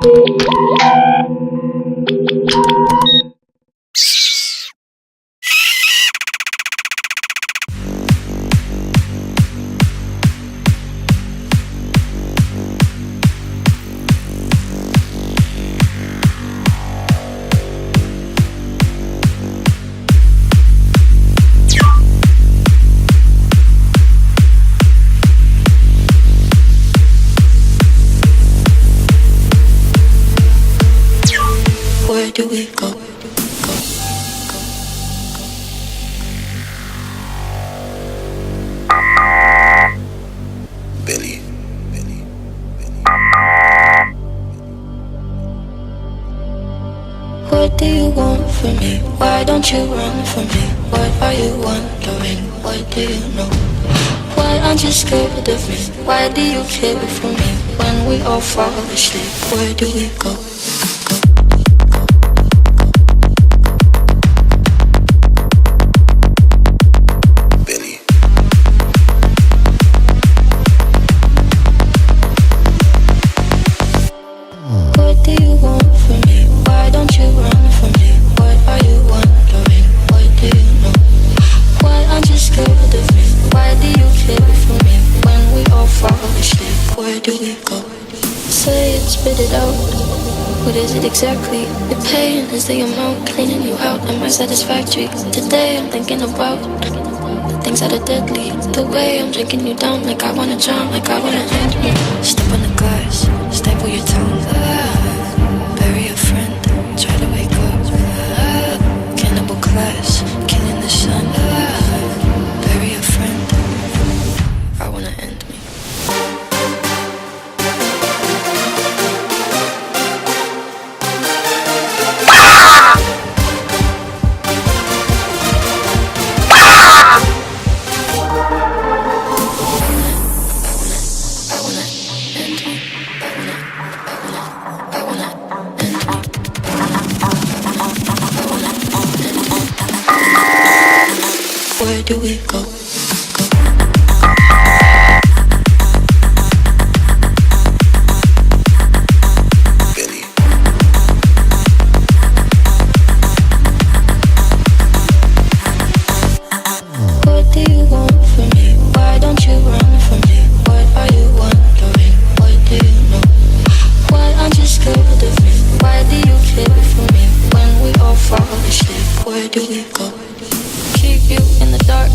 Where do we go? Billy. What do you want from me? Why don't you run from me? What are you wondering? What do you know? Why aren't you scared of me? Why do you care for me? When we all fall asleep, where do we go? What is it exactly? Your pain is the amount cleaning you out. Am I satisfactory? Today I'm thinking about the things that are deadly. The way I'm drinking you down, like I wanna drown, like I wanna end me. Step on the glass, staple your tongue. Bury a friend, try to wake up. Cannibal class, killing the sun. Bury a friend, I wanna end me. Where do we go? What do you want from me? Why don't you run from me? What are you wondering? What do you know? Why aren't you scared of me? Why do you care for me? When we all fall asleep, where do we go? Keep you in the dark.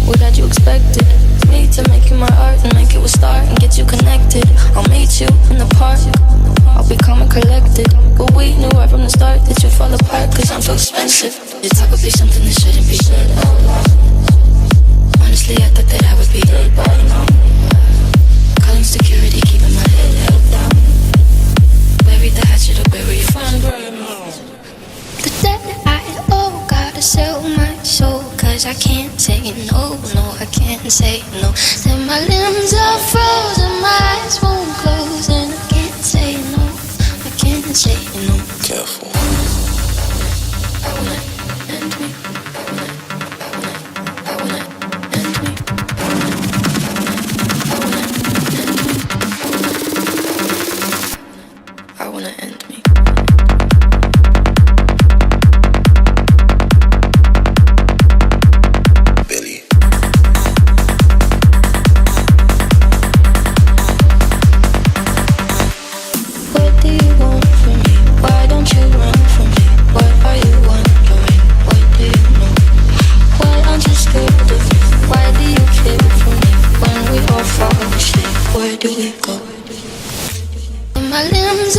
What had you expected? Me to make you my art and make you a star and get you connected. I'll meet you in the park. I'll be calm and collected. But we knew right from the start that you'd fall apart, cause I'm so expensive. Your talk would be something that shouldn't be said out loud. Honestly, I thought that I would be dead by now. Calling security, keeping my head held down. Bury the hatchet or bury your friend. The debt I owe, gotta sell my soul, cause I can't say no, no, I can't say no. Then my limbs are frozen, my eyes won't close, and I can't say no, I can't say no. Careful. I wanna end me. I wanna end me. I wanna end me. Where do we go? My limbs